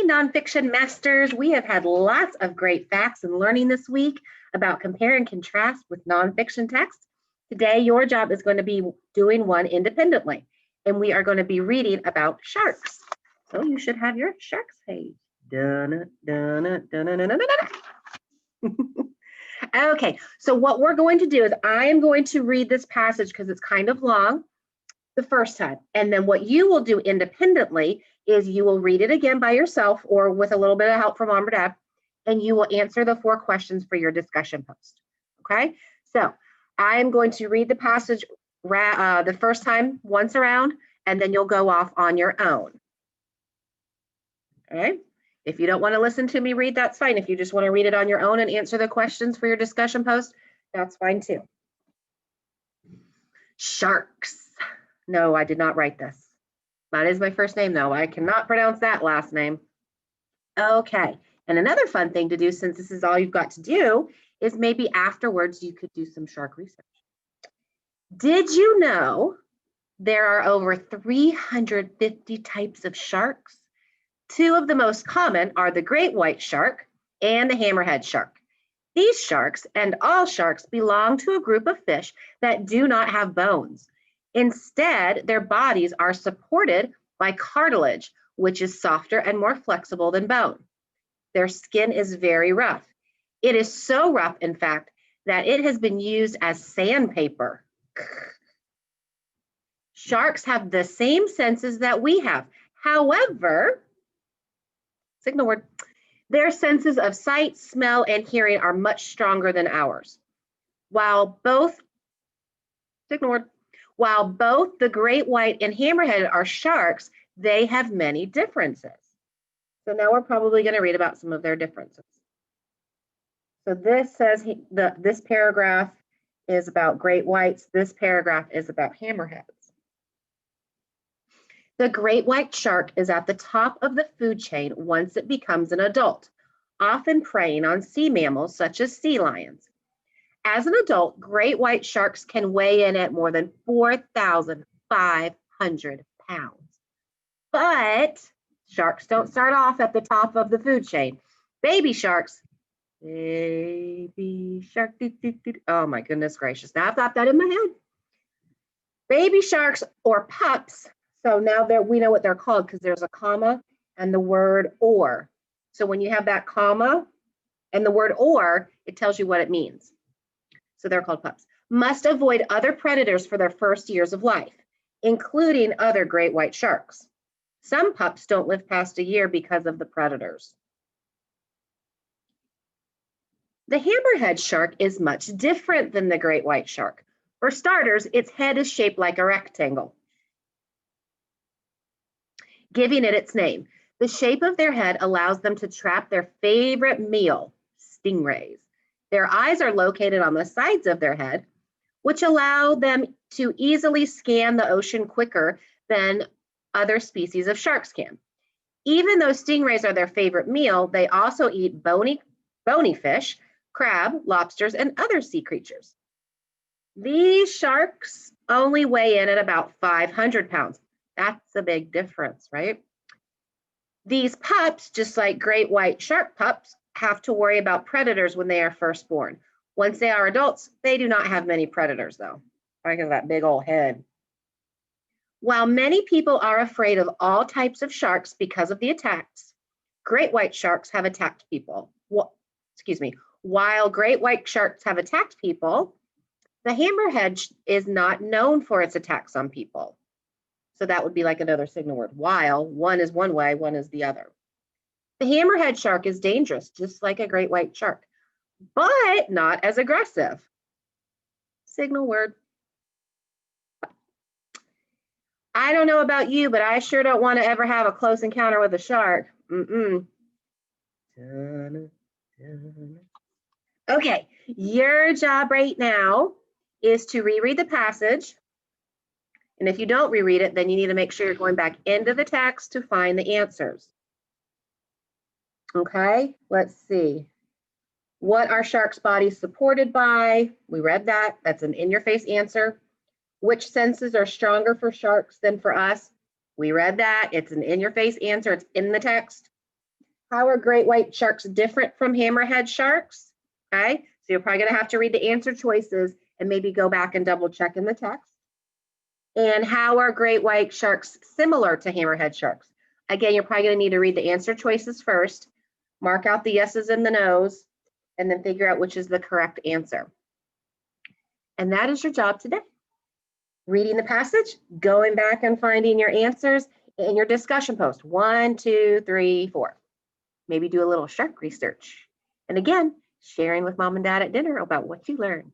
nonfiction masters. We have had lots of great facts and learning this week about compare and contrast with nonfiction text. Today, your job is going to be doing one independently, and we are going to be reading about sharks. So you should have your sharks page. Okay, so what we're going to do is I am going to read this passage because it's kind of long the first time. And then what you will do independently is you will read it again by yourself or with a little bit of help from mom or dad, and you will answer the 4 questions for your discussion post. Okay, so I am going to read the passage the first time once around, and then you'll go off on your own. Okay, if you don't want to listen to me read, that's fine. If you just want to read it on your own and answer the questions for your discussion post, that's fine too. Sharks. No, I did not write this. That is my first name, though. I cannot pronounce that last name. Okay, and another fun thing to do, since this is all you've got to do, is maybe afterwards you could do some shark research. Did you know there are over 350 types of sharks? 2 of the most common are the great white shark and the hammerhead shark. These sharks and all sharks belong to a group of fish that do not have bones. Instead, their bodies are supported by cartilage, which is softer and more flexible than bone. Their skin is very rough. It is so rough, in fact, that it has been used as sandpaper. Sharks have the same senses that we have. However, signal word, their senses of sight, smell, and hearing are much stronger than ours. While both the great white and hammerhead are sharks, they have many differences. So now we're probably going to read about some of their differences. So this says this paragraph is about great whites. This paragraph is about hammerheads. The great white shark is at the top of the food chain once it becomes an adult, often preying on sea mammals such as sea lions. As an adult, great white sharks can weigh in at more than 4,500 pounds. But sharks don't start off at the top of the food chain. Baby sharks, oh my goodness gracious, now I've got that in my head. Baby sharks or pups, so now we know what they're called because there's a comma and the word or. So when you have that comma and the word or, it tells you what it means. So they're called pups. Must avoid other predators for their first years of life, including other great white sharks. Some pups don't live past a year because of the predators. The hammerhead shark is much different than the great white shark. For starters, its head is shaped like a rectangle, giving it its name. The shape of their head allows them to trap their favorite meal, stingrays. Their eyes are located on the sides of their head, which allow them to easily scan the ocean quicker than other species of sharks can. Even though stingrays are their favorite meal, they also eat bony fish, crab, lobsters, and other sea creatures. These sharks only weigh in at about 500 pounds. That's a big difference, right? These pups, just like great white shark pups, have to worry about predators when they are first born. Once they are adults, they do not have many predators, though, because of that big old head. While many people are afraid of all types of sharks because of the attacks, great white sharks have attacked people. While great white sharks have attacked people, the hammerhead is not known for its attacks on people. So that would be like another signal word. While one is one way, one is the other. The hammerhead shark is dangerous, just like a great white shark, but not as aggressive. Signal word. I don't know about you, but I sure don't want to ever have a close encounter with a shark. Okay, your job right now is to reread the passage. And if you don't reread it, then you need to make sure you're going back into the text to find the answers. Okay, let's see. What are sharks' bodies supported by? We read that. That's an in-your-face answer. Which senses are stronger for sharks than for us? We read that. It's an in-your-face answer. It's in the text. How are great white sharks different from hammerhead sharks? Okay, so you're probably going to have to read the answer choices and maybe go back and double check in the text. And how are great white sharks similar to hammerhead sharks? Again, you're probably going to need to read the answer choices first, mark out the yeses and the nos, and then figure out which is the correct answer. And that is your job today. Reading the passage, going back and finding your answers in your discussion post. 1, 2, 3, 4. Maybe do a little shark research. And again, sharing with mom and dad at dinner about what you learned.